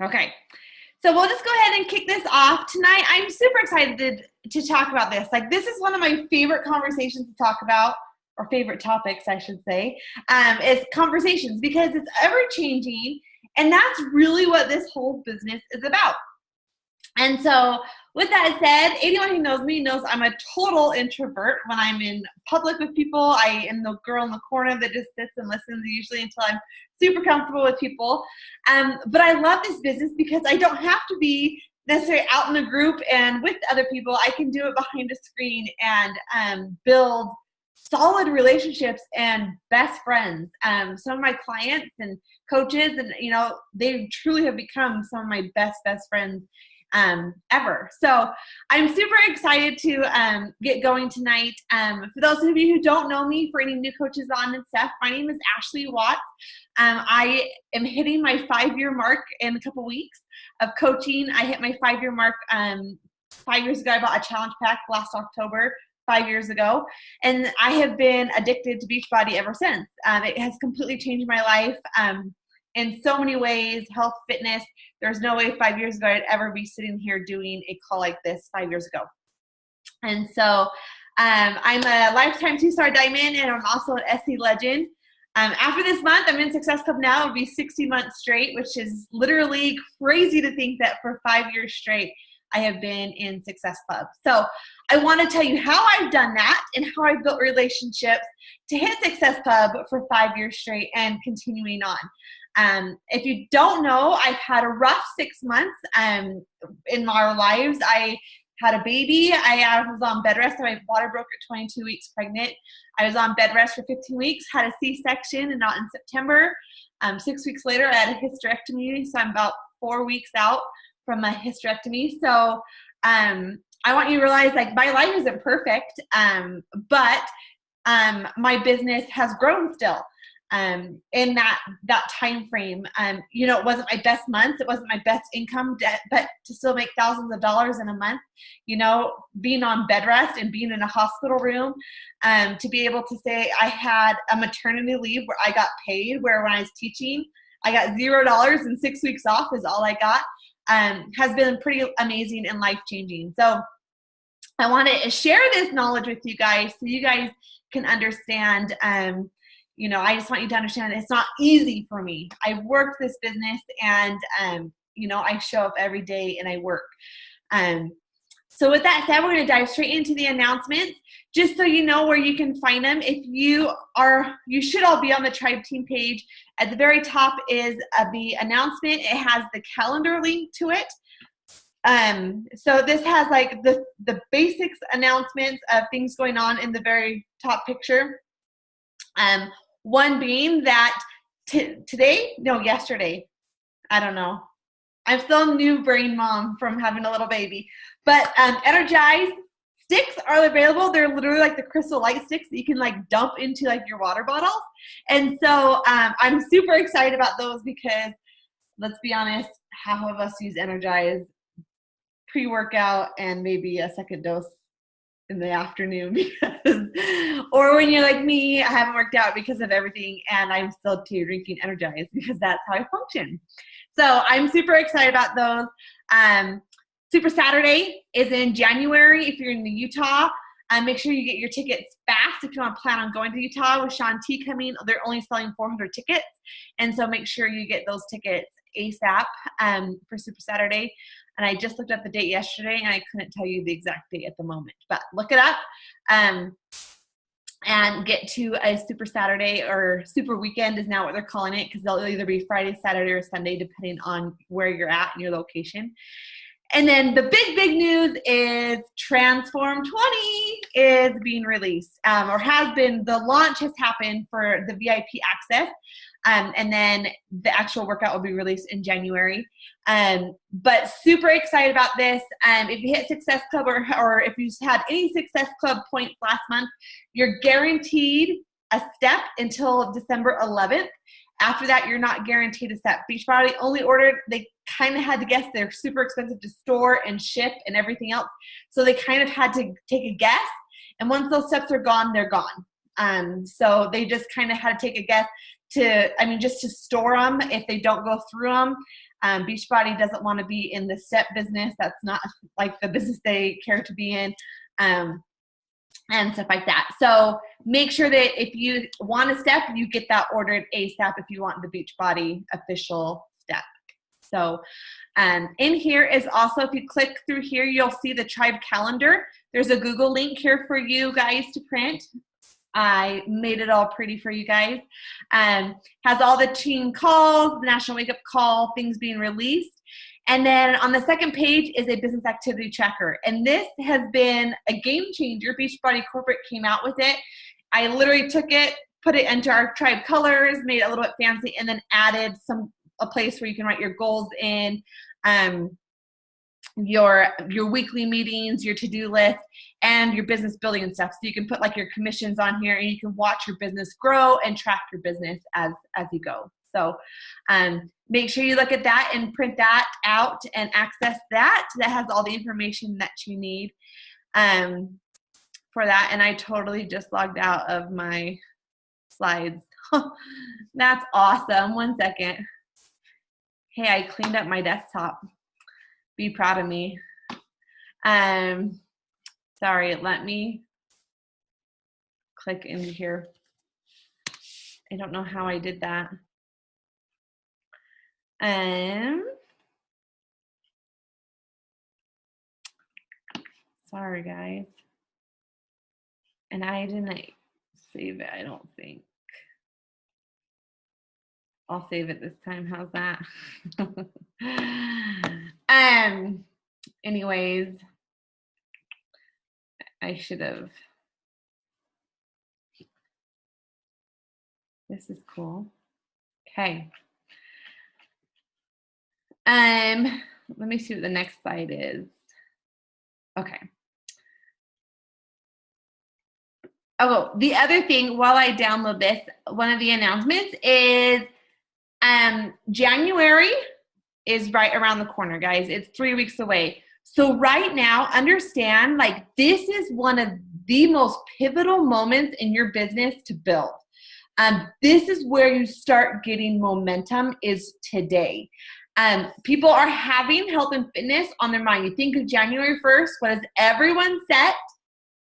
Okay. So we'll just go ahead and kick this off tonight. I'm super excited to talk about this. Like, this is one of my favorite conversations to talk about, or favorite topics, I should say, is conversations, because it's ever changing. And that's really what this whole business is about. And so with that said, anyone who knows me knows I'm a total introvert. When I'm in public with people, I am the girl in the corner that just sits and listens usually until I'm super comfortable with people. But I love this business because I don't have to be necessarily out in a group and with other people. I can do it behind a screen and build solid relationships and best friends. Some of my clients and coaches, and they truly have become some of my best friends ever. So I'm super excited to get going tonight. For those of you who don't know me, for any new coaches on and stuff, my name is Ashley Watts. I am hitting my 5-year mark in a couple weeks of coaching. I hit my 5-year mark 5 years ago. I bought a challenge pack last October, 5 years ago, and I have been addicted to Beachbody ever since. It has completely changed my life in so many ways, health, fitness. There's no way 5 years ago I'd ever be sitting here doing a call like this 5 years ago. And so I'm a lifetime 2-star diamond, and I'm also an SC legend. After this month, I'm in Success Club now. It'll be 60 months straight, which is literally crazy to think that for 5 years straight, I have been in Success Club. So I want to tell you how I've done that and how I've built relationships to hit Success Club for 5 years straight and continuing on. If you don't know, I've had a rough 6 months in our lives. I had a baby. I was on bed rest. My water broke at 22 weeks pregnant. I was on bed rest for 15 weeks, had a C-section, and not in September. 6 weeks later, I had a hysterectomy, so I'm about 4 weeks out from a hysterectomy. So I want you to realize, like, my life isn't perfect, but my business has grown still. In that time frame. It wasn't my best months, it wasn't my best income, but to still make thousands of dollars in a month, being on bed rest and being in a hospital room, to be able to say I had a maternity leave where I got paid, where when I was teaching, I got $0 and 6 weeks off is all I got, has been pretty amazing and life-changing. So I want to share this knowledge with you guys so you guys can understand. I just want you to understand that it's not easy for me. I've worked this business, and I show up every day and I work. So with that said, we're going to dive straight into the announcements, just so you know where you can find them. You should all be on the Tribe Team page. At the very top is the announcement. It has the calendar link to it. So this has like the basics announcements of things going on in the very top picture. One being that yesterday, I don't know. I'm still a new brain mom from having a little baby, but Energize sticks are available. They're literally like the crystal light sticks that you can like dump into like your water bottles. And so I'm super excited about those because, let's be honest, half of us use Energize pre-workout and maybe a second dose in the afternoon or when you're like me, I haven't worked out because of everything, and I'm still drinking Energize because that's how I function. So I'm super excited about those. Super Saturday is in January. If you're in Utah, make sure you get your tickets fast if you want to plan on going to Utah with Shaun T coming. They're only selling 400 tickets, and so make sure you get those tickets ASAP for Super Saturday. And I just looked up the date yesterday, and I couldn't tell you the exact date at the moment. But look it up and get to a Super Saturday, or Super Weekend is now what they're calling it, because they'll either be Friday, Saturday, or Sunday, depending on where you're at and your location. And then the big news is Transform 20 is being released, or has been. The launch has happened for the VIP access. And then the actual workout will be released in January. But super excited about this. If you hit Success Club or if you had any Success Club points last month, you're guaranteed a step until December 11th. After that, you're not guaranteed a step. Beachbody only ordered, they kind of had to guess. They're super expensive to store and ship and everything else. So they kind of had to take a guess. And once those steps are gone, they're gone. So they just kind of had to take a guess. just to store them if they don't go through them. Beachbody doesn't want to be in the step business. That's not like the business they care to be in, and stuff like that. So make sure that if you want a step, you get that ordered ASAP if you want the Beachbody official step. So in here is also, if you click through here, you'll see the tribe calendar. There's a Google link here for you guys to print. I made it all pretty for you guys. Has all the team calls, the National Wake Up Call, things being released. And then on the second page is a business activity tracker. And this has been a game changer. Beachbody Corporate came out with it. I literally took it, put it into our tribe colors, made it a little bit fancy, and then added a place where you can write your goals in, your weekly meetings, your to-do list, and your business building and stuff. So you can put like your commissions on here, and you can watch your business grow and track your business as you go. So make sure you look at that and print that out and access that. That has all the information that you need for that. And I totally just logged out of my slides. That's awesome. One second. Hey, I cleaned up my desktop. Be proud of me. Sorry, let me click into here. I don't know how I did that. Sorry, guys. And I didn't save it, I don't think. I'll save it this time. How's that? Anyways, I should have. This is cool. Okay. Let me see what the next slide is. Okay. Oh, the other thing, while I download this, one of the announcements is January is right around the corner, guys. It's 3 weeks away. So right now, understand, like, this is one of the most pivotal moments in your business to build. This is where you start getting momentum, is today. People are having health and fitness on their mind. You think of January 1st, what does everyone set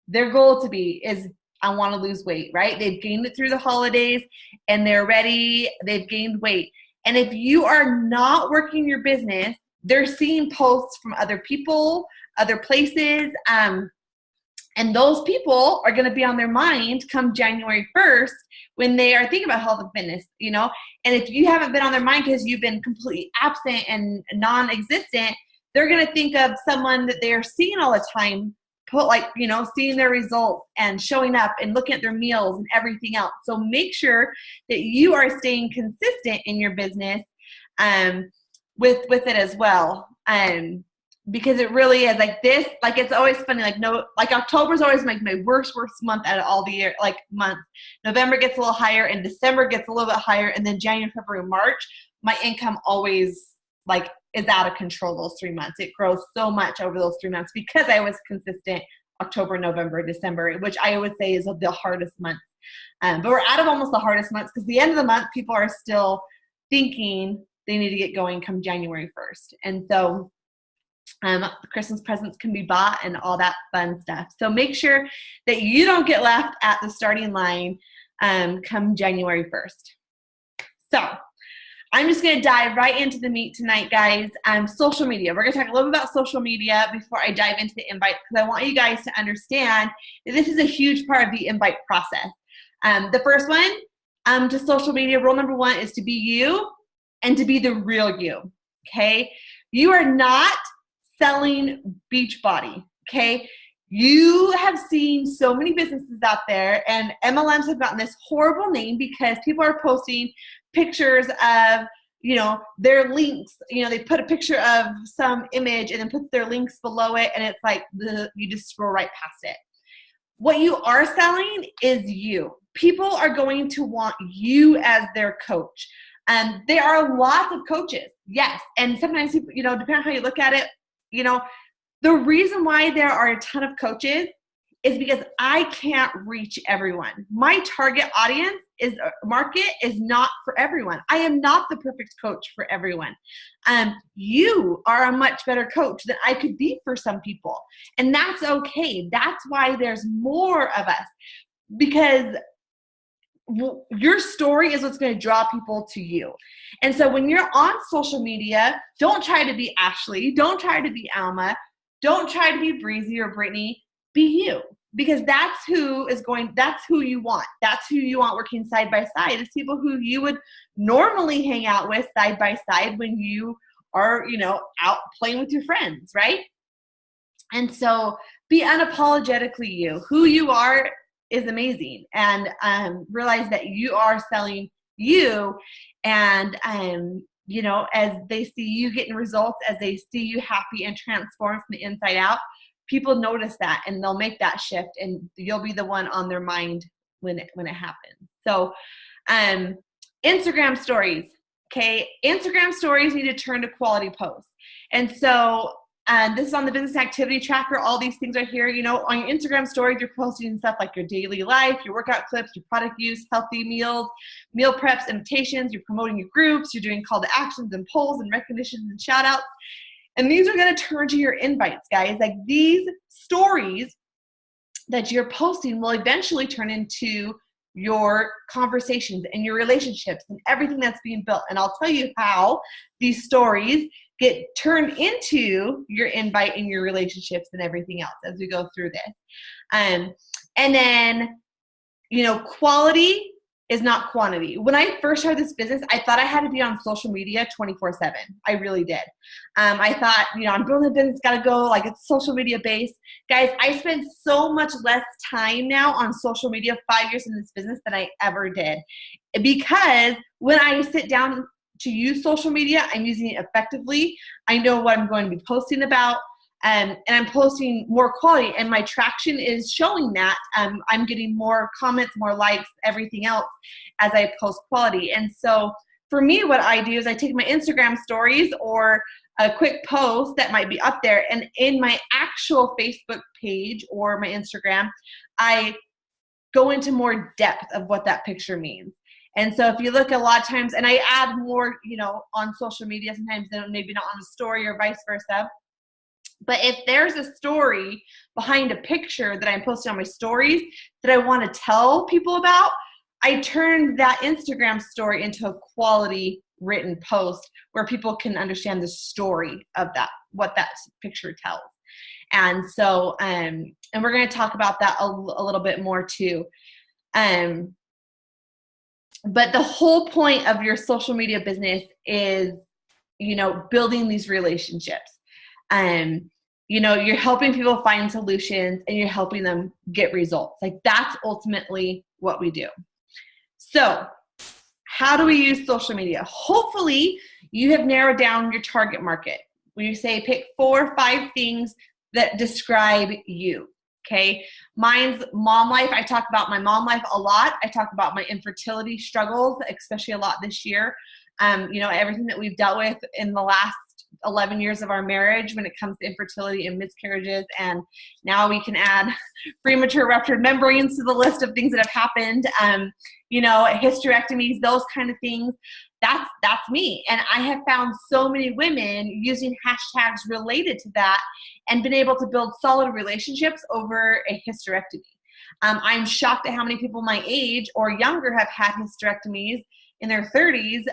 their goal to be? Is I want to lose weight, right? They've gained it through the holidays and they're ready. They've gained weight. And if you are not working your business, they're seeing posts from other people, other places, and those people are going to be on their mind come January 1st when they are thinking about health and fitness, you know? And if you haven't been on their mind because you've been completely absent and non-existent, they're going to think of someone that they are seeing all the time, seeing their results and showing up and looking at their meals and everything else. So make sure that you are staying consistent in your business with it as well. Because it really is like this, like, it's always funny, like October is always like my worst month out of all the year, like, months. November gets a little higher and December gets a little bit higher, and then January, February, March, my income always like is out of control those 3 months. It grows so much over those 3 months because I was consistent October, November, December, which I would say is the hardest months. But we're out of almost the hardest months because the end of the month, people are still thinking they need to get going come January 1st. And so Christmas presents can be bought and all that fun stuff. So make sure that you don't get left at the starting line come January 1st. So I'm just going to dive right into the meat tonight, guys. Social media. We're going to talk a little bit about social media before I dive into the invite, because I want you guys to understand that this is a huge part of the invite process. The first one to social media, rule number 1 is to be you and to be the real you, okay? You are not selling Beachbody, okay? You have seen so many businesses out there, and MLMs have gotten this horrible name because people are posting pictures of, their links. They put a picture of some image and then put their links below it, and it's like you just scroll right past it. What you are selling is you. People are going to want you as their coach. There are lots of coaches, yes, and sometimes people, depending on how you look at it, the reason why there are a ton of coaches is because I can't reach everyone. My target audience market is not for everyone. I am not the perfect coach for everyone. You are a much better coach than I could be for some people. And that's okay. That's why there's more of us, because your story is what's going to draw people to you. And so when you're on social media, don't try to be Ashley. Don't try to be Alma. Don't try to be Breezy or Brittany. Be you, because that's who you want. That's who you want working side by side. It's people who you would normally hang out with side by side when you are, out playing with your friends, right? And so be unapologetically you. Who you are is amazing, and realize that you are selling you, and as they see you getting results, as they see you happy and transformed from the inside out, people notice that and they'll make that shift, and you'll be the one on their mind when it happens. So Instagram stories. Okay, Instagram stories need to turn to quality posts. And so this is on the business activity tracker. All these things are here. On your Instagram stories, you're posting stuff like your daily life, your workout clips, your product use, healthy meals, meal preps, invitations. You're promoting your groups. You're doing call to actions and polls and recognitions and shout outs. And these are going to turn to your invites, guys. Like, these stories that you're posting will eventually turn into your conversations and your relationships and everything that's being built. And I'll tell you how these stories get turned into your invite and your relationships and everything else as we go through this. And then, quality is not quantity. When I first started this business, I thought I had to be on social media 24/7. I really did. I thought, I'm building a business, got to go, like, it's social media based. Guys, I spend so much less time now on social media 5 years in this business than I ever did. Because when I sit down to use social media, I'm using it effectively. I know what I'm going to be posting about. And I'm posting more quality, and my traction is showing that. I'm getting more comments, more likes, everything else as I post quality. And so for me, what I do is I take my Instagram stories or a quick post that might be up there, and in my actual Facebook page or my Instagram, I go into more depth of what that picture means. And so if you look a lot of times, and I add more, on social media sometimes than maybe not on a story or vice versa. But if there's a story behind a picture that I'm posting on my stories that I want to tell people about, I turn that Instagram story into a quality written post where people can understand the story of that, what that picture tells. And so, and we're going to talk about that a little bit more too. But the whole point of your social media business is, building these relationships. You're helping people find solutions, and you're helping them get results. Like, that's ultimately what we do. So how do we use social media? Hopefully you have narrowed down your target market. When you say pick 4 or 5 things that describe you. Okay. Mine's mom life. I talk about my mom life a lot. I talk about my infertility struggles, especially a lot this year. Everything that we've dealt with in the last 11 years of our marriage when it comes to infertility and miscarriages. And now we can add premature ruptured membranes to the list of things that have happened. Hysterectomies, those kind of things. That's me. And I have found so many women using hashtags related to that and been able to build solid relationships over a hysterectomy. I'm shocked at how many people my age or younger have had hysterectomies in their 30s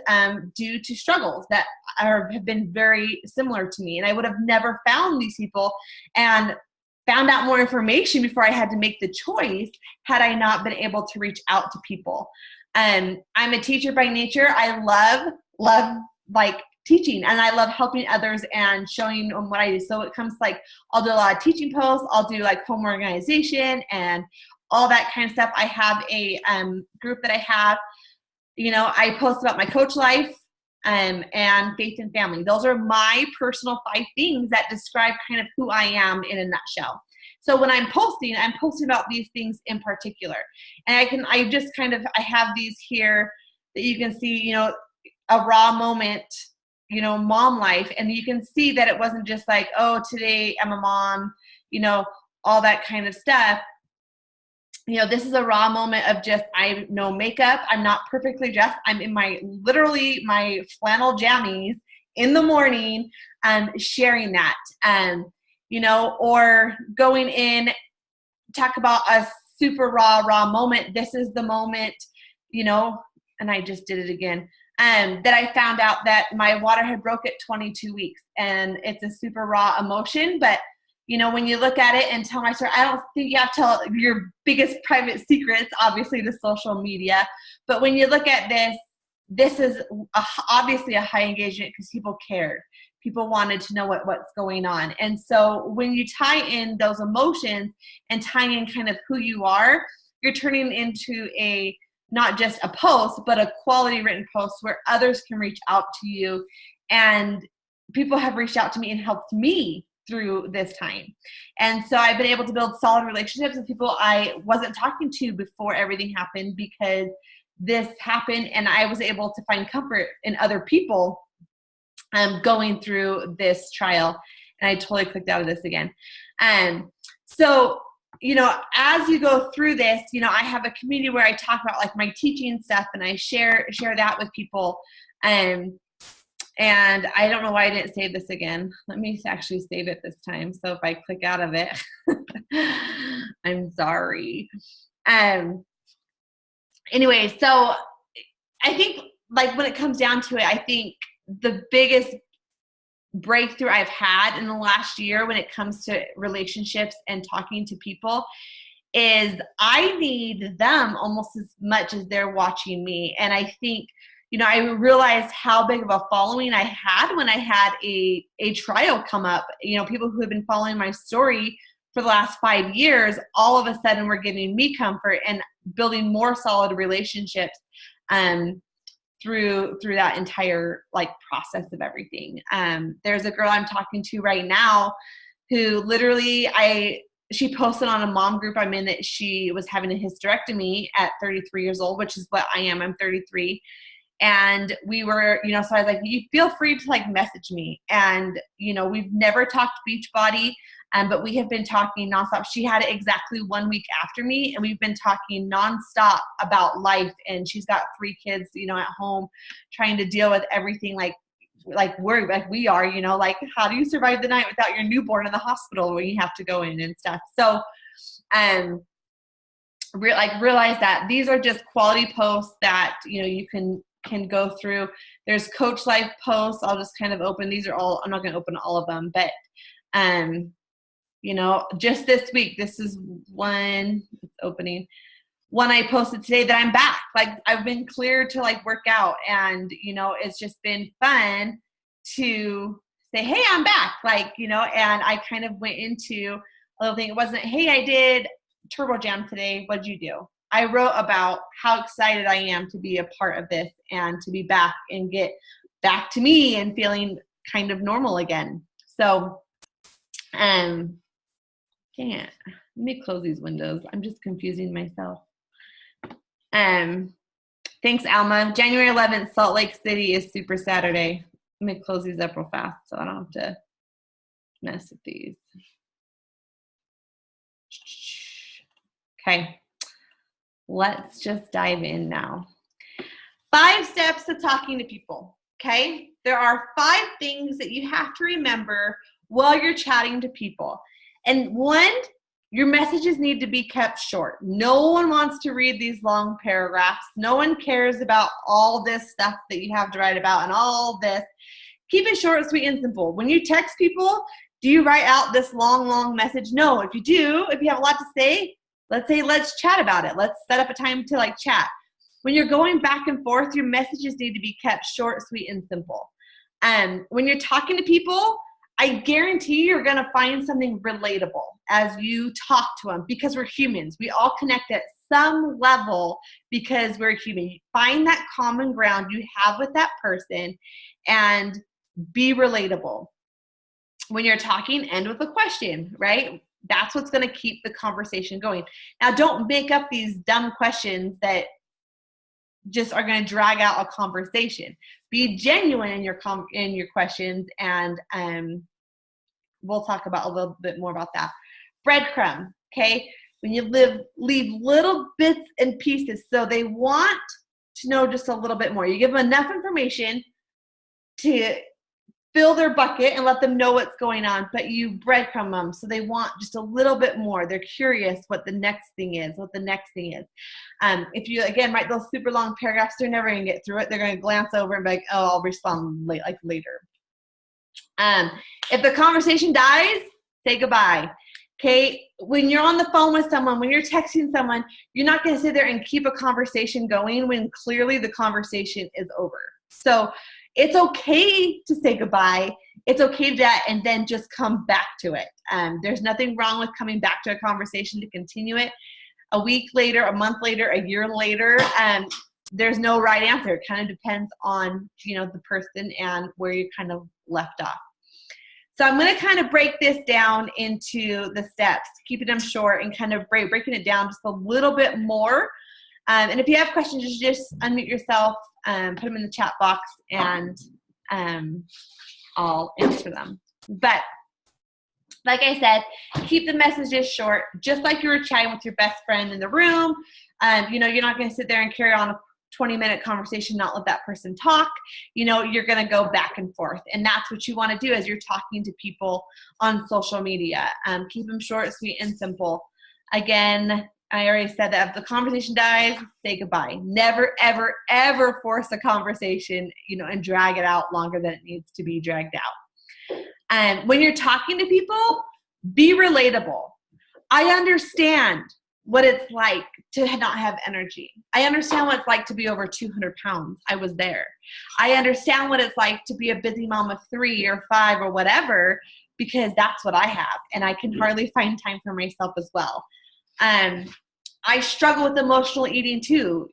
due to struggles that have been very similar to me. And I would have never found these people and found out more information before I had to make the choice had I not been able to reach out to people. I'm a teacher by nature. I love like teaching, and I love helping others and showing them what I do. So it comes like, I'll do a lot of teaching posts. I'll do like home organization and all that kind of stuff. I have a group that I have. I post about my coach life and faith and family. Those are my personal 5 things that describe kind of who I am in a nutshell. So when I'm posting about these things in particular. And I have these here that you can see, a raw moment, mom life. And you can see that it wasn't just like, oh, today I'm a mom, all that kind of stuff. this is a raw moment of just, I have no makeup. I'm not perfectly dressed. I'm in literally my flannel jammies in the morning, sharing that, or going in, talk about a super raw moment. This is the moment, and I just did it again, that I found out that my water had broke at 22 weeks, and it's a super raw emotion, but when you look at it and tell my story, I don't think you have to tell your biggest private secrets, obviously the social media. But when you look at this is obviously a high engagement because people cared. People wanted to know what's going on. And so when you tie in those emotions and tie in kind of who you are, you're turning into not just a post, but a quality written post where others can reach out to you. And people have reached out to me and helped me through this time. And so I've been able to build solid relationships with people I wasn't talking to before everything happened, because this happened and I was able to find comfort in other people going through this trial. And I totally clicked out of this again. So, as you go through this, I have a community where I talk about like my teaching stuff, and I share that with people. And I don't know why I didn't save this again. Let me actually save it this time. So if I click out of it, I'm sorry. Anyway, so I think like when it comes down to it, I think the biggest breakthrough I've had in the last year when it comes to relationships and talking to people is I need them almost as much as they're watching me. And I think, I realized how big of a following I had when I had a trial come up. People who have been following my story for the last 5 years, all of a sudden were giving me comfort and building more solid relationships through that entire like process of everything. There's a girl I'm talking to right now who literally she posted on a mom group I'm in that she was having a hysterectomy at 33 years old, which is what I am. I'm 33. And we were, so I was like, you feel free to like message me. And, we've never talked Beachbody, but we have been talking nonstop. She had it exactly 1 week after me, and we've been talking nonstop about life. And she's got 3 kids, at home, trying to deal with everything like we are, like how do you survive the night without your newborn in the hospital when you have to go in and stuff. So, realize that these are just quality posts that, you can go through. There's Coach Life posts. I'll just kind of open. These are all, I'm not going to open all of them, but, just this week, this is one I posted today that I'm back. Like I've been cleared to like work out, and, it's just been fun to say, hey, I'm back. Like, and I kind of went into a little thing. It wasn't, hey, I did Turbo Jam today. What'd you do? I wrote about how excited I am to be a part of this and to be back and get back to me and feeling kind of normal again. So, let me close these windows. I'm just confusing myself. Thanks, Alma. January 11th, Salt Lake City is Super Saturday. Let me close these up real fast so I don't have to mess with these. Okay. Let's just dive in now. 5 steps to talking to people, okay? There are 5 things that you have to remember while you're chatting to people. And 1, your messages need to be kept short. No one wants to read these long paragraphs. No one cares about all this stuff that you have to write about and all this. Keep it short, sweet, and simple. When you text people, do you write out this long message? No. If you do, if you have a lot to say, let's chat about it. Let's set up a time to like chat. When you're going back and forth, your messages need to be kept short, sweet, and simple. When you're talking to people, I guarantee you're going to find something relatable as you talk to them, because we're humans. We all connect at some level because we're human. You find that common ground you have with that person and be relatable. When you're talking, end with a question, right? That's what's going to keep the conversation going. Now, don't make up these dumb questions that just are going to drag out a conversation. Be genuine in your questions, and we'll talk about a little bit more about that. Breadcrumb, okay? when you leave little bits and pieces. So they want to know just a little bit more. You give them enough information to fill their bucket and let them know what's going on, but you breadcrumb them. So they want just a little bit more. They're curious what the next thing is, If you, again, write those super long paragraphs, they're never going to get through it. They're going to glance over and be like, oh, I'll respond later. If the conversation dies, say goodbye. Okay, when you're on the phone with someone, when you're texting someone, you're not going to sit there and keep a conversation going when clearly the conversation is over. So it's okay to say goodbye. It's okay to that, and then just come back to it. There's nothing wrong with coming back to a conversation to continue it. A week later, a month later, a year later, there's no right answer. It kind of depends on, the person and where you kind of left off. So I'm going to kind of break this down into the steps, keeping them short and kind of breaking it down just a little bit more. And if you have questions, just unmute yourself, put them in the chat box, and I'll answer them. But like I said, keep the messages short, just like you were chatting with your best friend in the room. You're not going to sit there and carry on a 20-minute conversation, not let that person talk. You're going to go back and forth. And that's what you want to do as you're talking to people on social media. Keep them short, sweet, and simple. Again, I already said that if the conversation dies, say goodbye. Never, ever, ever force a conversation, and drag it out longer than it needs to be dragged out. And when you're talking to people, be relatable. I understand what it's like to not have energy. I understand what it's like to be over 200 pounds. I was there. I understand what it's like to be a busy mom of 3 or 5 or whatever, because that's what I have. And I can hardly find time for myself as well. I struggle with emotional eating too.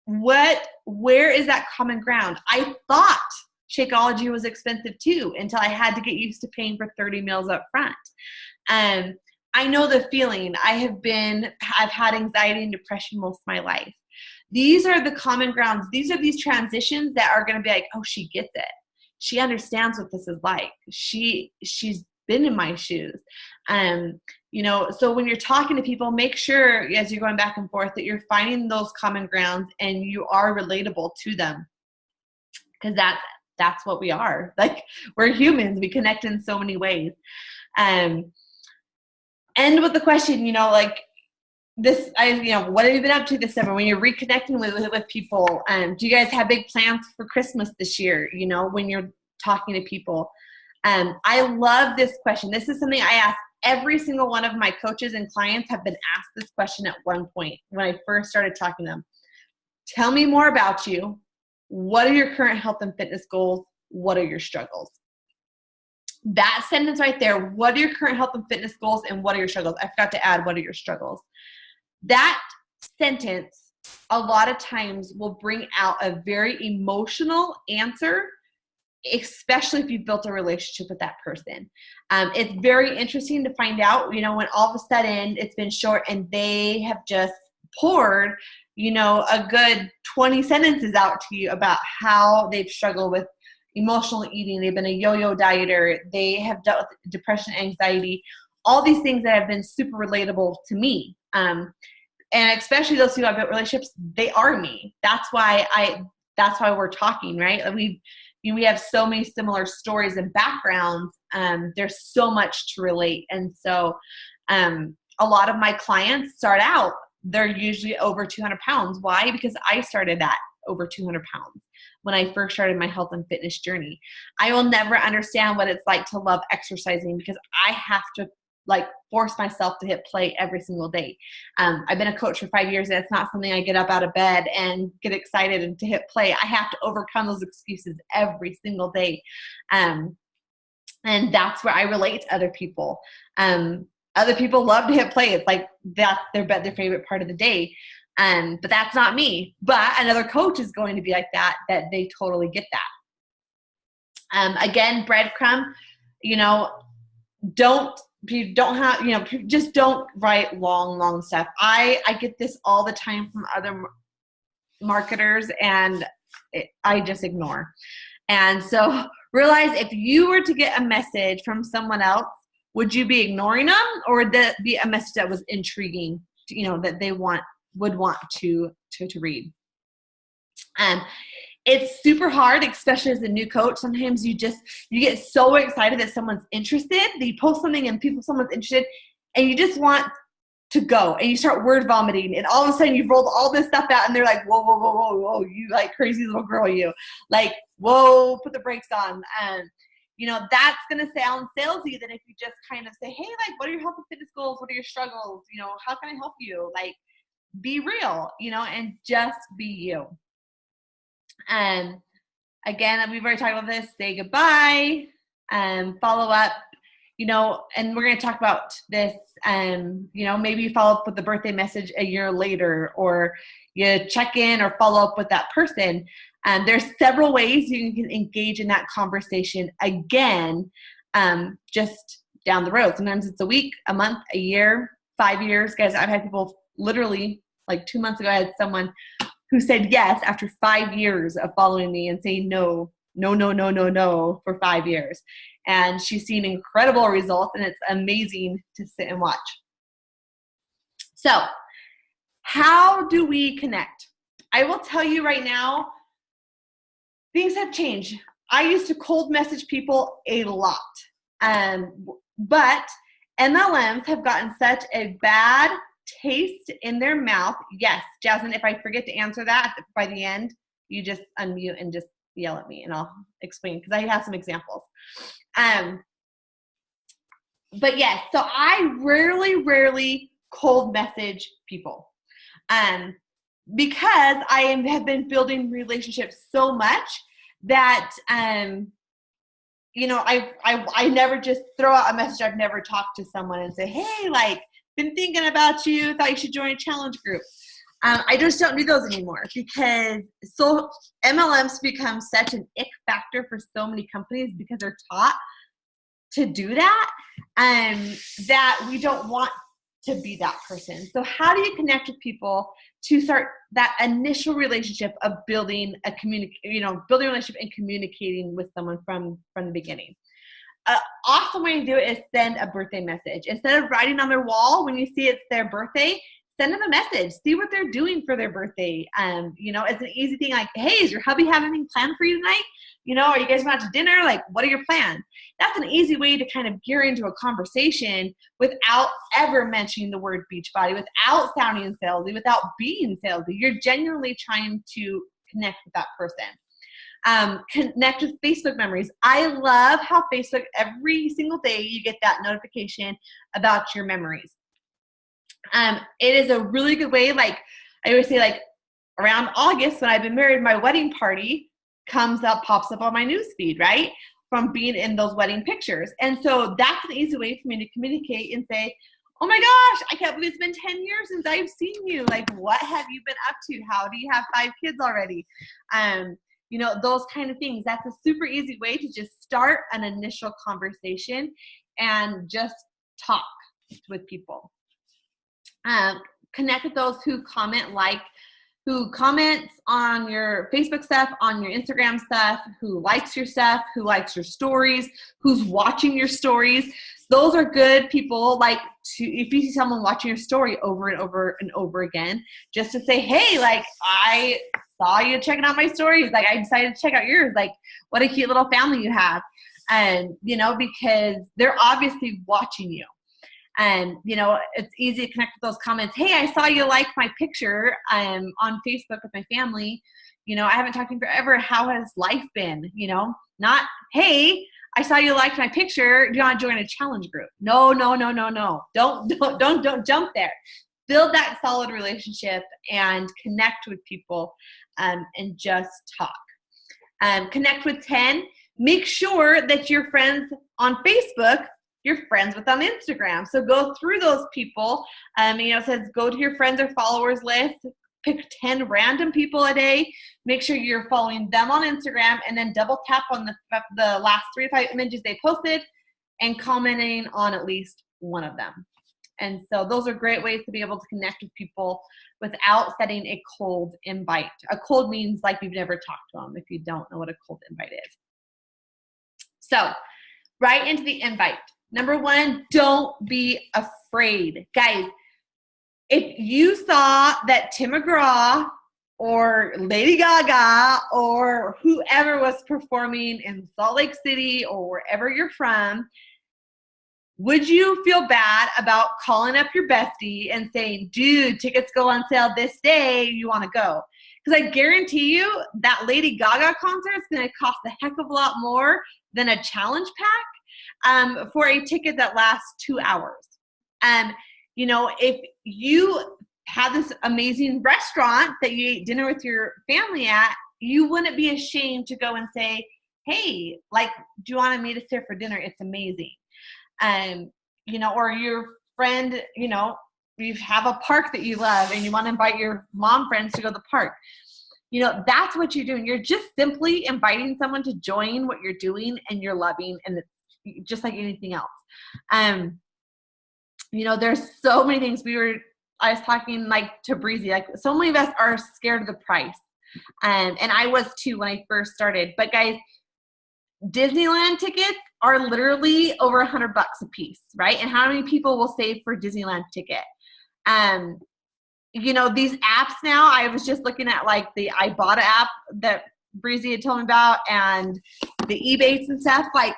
Where is that common ground? I thought Shakeology was expensive too, until I had to get used to paying for 30 meals up front. I know the feeling. I've had anxiety and depression most of my life. These are the common grounds. These are these transitions that are going to be like, oh, she gets it. She understands what this is like. She's been in my shoes. So when you're talking to people, make sure as you're going back and forth that you're finding those common grounds and you are relatable to them, because that's what we are. Like, we're humans. We connect in so many ways. End with the question, what have you been up to this summer when you're reconnecting with people? Do you guys have big plans for Christmas this year? When you're talking to people. I love this question. This is something I ask every single one of my coaches, and clients have been asked this question at one point when I first started talking to them. Tell me more about you. What are your current health and fitness goals? What are your struggles? That sentence right there, what are your current health and fitness goals and what are your struggles? I forgot to add, what are your struggles? That sentence a lot of times will bring out a very emotional answer, especially if you've built a relationship with that person. It's very interesting to find out, when all of a sudden it's been short and they have just poured, a good 20 sentences out to you about how they've struggled with emotional eating. They've been a yo-yo dieter. They have dealt with depression, anxiety, all these things that have been super relatable to me. And especially those who have built relationships, they are me. That's why we're talking, right? We have so many similar stories and backgrounds. There's so much to relate. And so a lot of my clients start out, they're usually over 200 pounds. Why? Because I started at over 200 pounds when I first started my health and fitness journey. I will never understand what it's like to love exercising because I have to force myself to hit play every single day. I've been a coach for 5 years, and it's not something I get up out of bed and get excited and to hit play. I have to overcome those excuses every single day. And that's where I relate to other people. Other people love to hit play. It's like that's their favorite part of the day. But that's not me. But another coach is going to be like that they totally get that. Again, breadcrumb, just don't write long stuff. I get this all the time from other marketers, and I just ignore. And so realize if you were to get a message from someone else, would you be ignoring them, or would that be a message that was intriguing, that they would want to read? It's super hard, especially as a new coach. Sometimes you get so excited that someone's interested, that you post something and someone's interested, and you just want to go, and you start word vomiting, and all of a sudden you've rolled all this stuff out, and they're like, whoa, whoa, whoa, whoa, whoa, you like crazy little girl, you. Like, whoa, put the brakes on. That's going to sound salesy than if you just kind of say, hey, like, what are your health and fitness goals? What are your struggles? How can I help you? Like, be real, and just be you. And again, we've already talked about this, say goodbye, follow up, and we're going to talk about this, maybe you follow up with the birthday message a year later, or you check in or follow up with that person. There's several ways you can engage in that conversation again, just down the road. Sometimes it's a week, a month, a year, 5 years. Guys, I've had people literally, like 2 months ago, I had someone who said yes after 5 years of following me and saying no for 5 years. And she's seen incredible results, and it's amazing to sit and watch. So how do we connect? I will tell you right now, things have changed. I used to cold message people a lot. But MLMs have gotten such a bad taste in their mouth. Yes, Jasmine, if I forget to answer that by the end, you just unmute and just yell at me and I'll explain, because I have some examples. But yes, so I rarely cold message people. Because I have been building relationships so much that, I never just throw out a message. I've never talked to someone and say, hey, like, been thinking about you, thought you should join a challenge group. I just don't do those anymore, because MLMs become such an ick factor for so many companies, because they're taught to do that, that we don't want to be that person. So how do you connect with people to start that initial relationship of building a relationship and communicating with someone from the beginning? Awesome way to do it is send a birthday message. Instead of writing on their wall when you see it's their birthday, send them a message. See what they're doing for their birthday. It's an easy thing, like, hey, is your hubby have anything planned for you tonight? Are you guys going out to dinner? Like, what are your plans? That's an easy way to kind of gear into a conversation without ever mentioning the word Beachbody, without sounding salesy, without being salesy. You're genuinely trying to connect with that person. Connect with Facebook memories. I love how Facebook, every single day you get that notification about your memories. It is a really good way. Like I always say, like around August when I've been married, my wedding party pops up on my newsfeed, right? From being in those wedding pictures. And so that's an easy way for me to communicate and say, oh my gosh, I can't believe it's been 10 years since I've seen you. Like, what have you been up to? How do you have 5 kids already? Those kind of things. That's a super easy way to just start an initial conversation and just talk with people. Connect with those who who comments on your Facebook stuff, on your Instagram stuff, who likes your stuff, who likes your stories, who's watching your stories. Those are good people. Like, if you see someone watching your story over and over and over again, just to say, hey, like, I saw you checking out my stories. Like, I decided to check out yours. Like, what a cute little family you have. And, because they're obviously watching you. And, it's easy to connect with those comments. Hey, I saw you like my picture on Facebook with my family. I haven't talked to you forever. How has life been? Not, hey, I saw you liked my picture. Do you want to join a challenge group? No. Don't jump there. Build that solid relationship and connect with people and just talk. Connect with 10. Make sure that your friends on Facebook you're friends with on Instagram. So go through those people. It says go to your friends or followers list, pick 10 random people a day, make sure you're following them on Instagram, and then double tap on the last 3 to 5 images they posted and commenting on at least one of them. And so those are great ways to be able to connect with people without setting a cold invite. A cold means like you've never talked to them, if you don't know what a cold invite is. So right into the invite. Number one, don't be afraid. Guys, if you saw that Tim McGraw or Lady Gaga or whoever was performing in Salt Lake City or wherever you're from, would you feel bad about calling up your bestie and saying, dude, tickets go on sale this day, you want to go? Because I guarantee you that Lady Gaga concert is going to cost a heck of a lot more than a challenge pack for a ticket that lasts 2 hours. You know, if you had this amazing restaurant that you ate dinner with your family at, you wouldn't be ashamed to go and say, hey, like, do you want to meet us here for dinner? It's amazing. You know, or your friend, you know, you have a park that you love and you want to invite your mom friends to go to the park. You know, that's what you're doing. You're just simply inviting someone to join what you're doing and you're loving, and it's just like anything else. You know, there's so many things. I was talking like to Breezy, like so many of us are scared of the price. And I was too when I first started. But guys, Disneyland tickets are literally over $100 a piece, right? And how many people will save for Disneyland ticket? You know, these apps now, I was just looking at like the Ibotta app that Breezy had told me about and the Ebates and stuff. Like,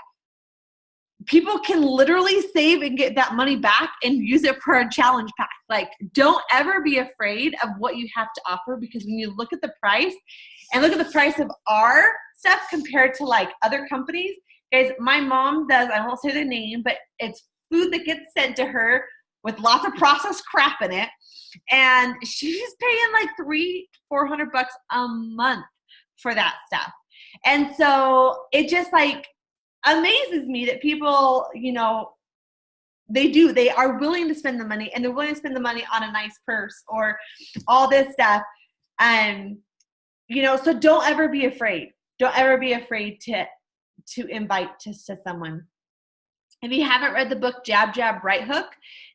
people can literally save and get that money back and use it for a challenge pack. Like, don't ever be afraid of what you have to offer, because when you look at the price and look at the price of our stuff compared to like other companies, guys, my mom does, I won't say the name, but it's food that gets sent to her with lots of processed crap in it. And she's paying like $300-400 a month for that stuff. And so it just like amazes me that people, you know, they are willing to spend the money, and they're willing to spend the money on a nice purse or all this stuff. You know, so don't ever be afraid. Don't ever be afraid to invite to someone. If you haven't read the book Jab, Jab, Right Hook,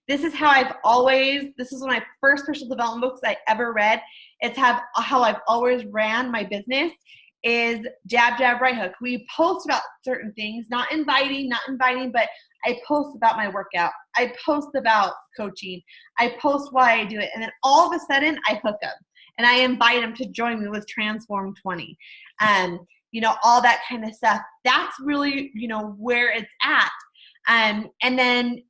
this is one of my first personal development books I ever read. It's how I've always ran my business is Jab, Jab, Right Hook. We post about certain things, not inviting, but I post about my workout. I post about coaching. I post why I do it. And then all of a sudden I hook them and I invite them to join me with Transform 20. You know, all that kind of stuff. That's really, you know, where it's at. And then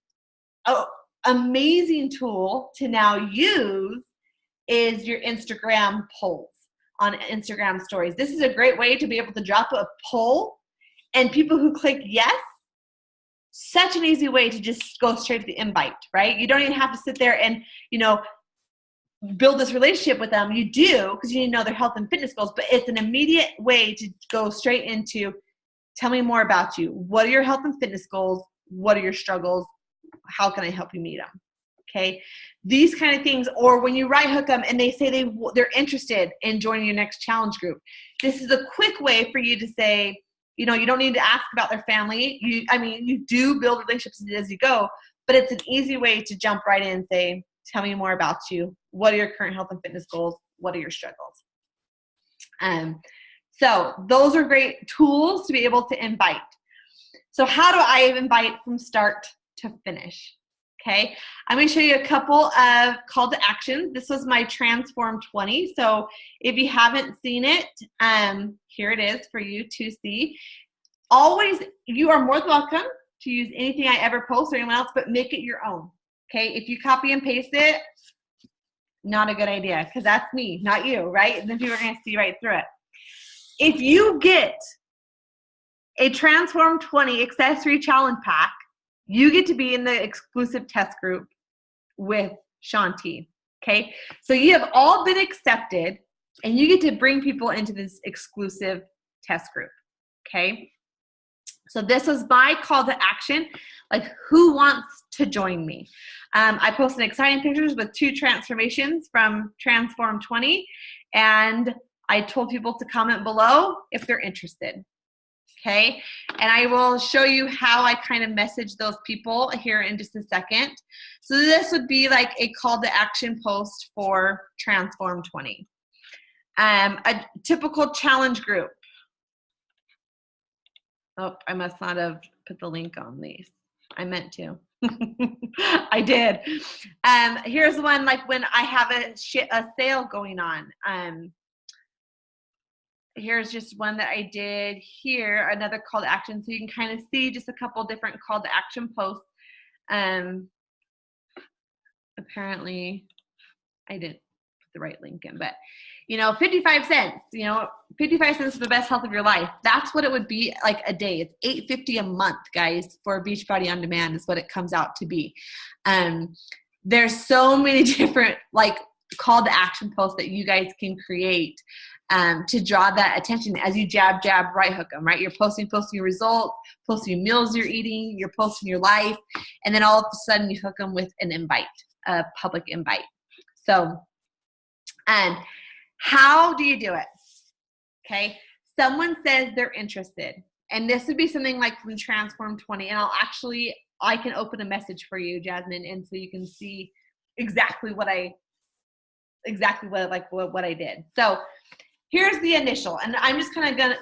amazing tool to now use is your Instagram polls on Instagram stories. This is a great way to be able to drop a poll and people who click yes, such an easy way to just go straight to the invite, right? You don't even have to sit there and, you know, build this relationship with them. You do, because you need to know their health and fitness goals, but it's an immediate way to go straight into, tell me more about you. What are your health and fitness goals? What are your struggles? How can I help you meet them? Okay, these kind of things. Or when you right hook them and they say they're interested in joining your next challenge group, this is a quick way for you to say, you know, you don't need to ask about their family. You do build relationships as you go, but it's an easy way to jump right in and say, tell me more about you. What are your current health and fitness goals? What are your struggles? So those are great tools to be able to invite. So how do I invite from start to finish? Okay, I'm going to show you a couple of call to actions. This was my Transform 20. So if you haven't seen it, here it is for you to see. Always, you are more than welcome to use anything I ever post or anyone else, but make it your own. Okay, if you copy and paste it, not a good idea, because that's me, not you, right? And then people are going to see right through it. If you get a Transform 20 accessory challenge pack, you get to be in the exclusive test group with Shanti, okay? So you have all been accepted, and you get to bring people into this exclusive test group, okay? So this was my call to action, like who wants to join me? I posted exciting pictures with 2 transformations from Transform 20, and I told people to comment below if they're interested. Okay, and I will show you how I kind of message those people here in just a second. So this would be like a call to action post for Transform 20. A typical challenge group. Oh, I must not have put the link on these. I meant to. I did. Here's one, like when I have a sale going on. Here's just one that I did here, another call to action. So you can kind of see just a couple different call to action posts. Apparently I didn't put the right link in, but 55 cents, 55 cents for the best health of your life. That's what it would be like a day. It's $8.50 a month, guys, for Beachbody On Demand is what it comes out to be. There's so many different like call to action posts that you guys can create to draw that attention as you jab, right hook them, right? You're posting your results, posting meals you're eating, you're posting your life, and then all of a sudden you hook them with an invite, a public invite. So, how do you do it? Okay. Someone says they're interested, and this would be something like from Transform 20, and I can open a message for you, Jasmine, and so you can see exactly what I did. So here's the initial, and I'm just kind of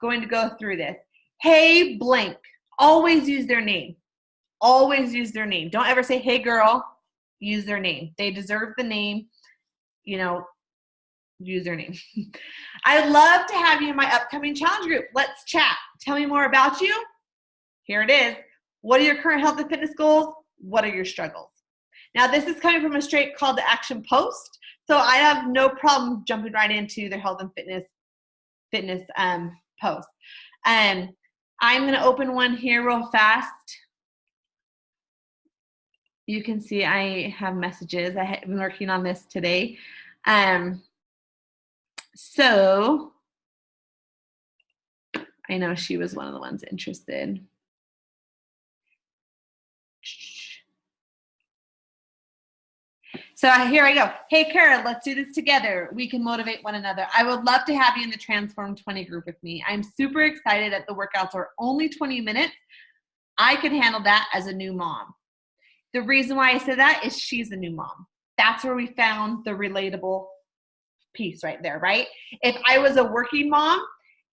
going to go through this. Hey, blank. Always use their name. Always use their name. Don't ever say, hey, girl. Use their name. They deserve the name. Use their name. I'd love to have you in my upcoming challenge group. Let's chat. Tell me more about you. Here it is. What are your current health and fitness goals? What are your struggles? Now, this is coming from a straight call to action post, so I have no problem jumping right into the health and fitness post. I'm going to open one here real fast. You can see I have messages. I have been working on this today. So I know she was one of the ones interested. So here I go. Hey, Kara, let's do this together. We can motivate one another. I would love to have you in the Transform 20 group with me. I'm super excited that the workouts are only 20 minutes. I could handle that as a new mom. The reason why I say that is she's a new mom. That's where we found the relatable piece right there, right? If I was a working mom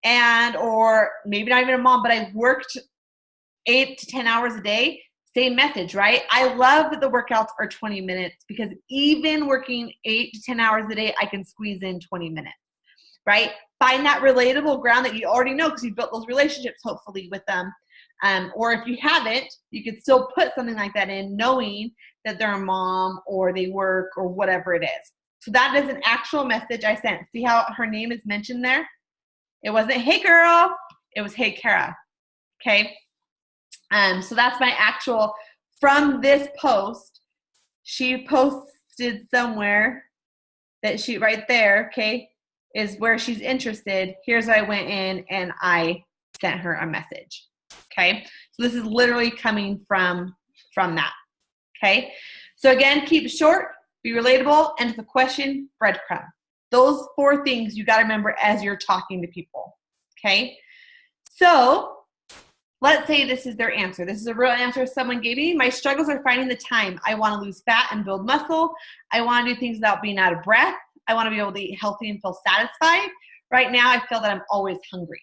or maybe not even a mom, but I worked 8 to 10 hours a day, same message, right? I love that the workouts are 20 minutes because even working 8 to 10 hours a day, I can squeeze in 20 minutes, right? Find that relatable ground that you already know because you built those relationships hopefully with them. Or if you haven't, you could still put something like that in knowing that they're a mom or they work or whatever it is. So that is an actual message I sent. See how her name is mentioned there? It wasn't, hey girl, it was, hey Kara, okay? So that's my actual, from this post, she posted somewhere that she, right there, okay, is where she's interested. Here's where I went in and I sent her a message, okay? So this is literally coming from that, okay? So again, keep it short, be relatable, and to the question, breadcrumb. Those 4 things you got to remember as you're talking to people, okay? So let's say this is their answer. This is a real answer someone gave me. My struggles are finding the time. I want to lose fat and build muscle. I want to do things without being out of breath. I want to be able to eat healthy and feel satisfied. Right now, I feel that I'm always hungry,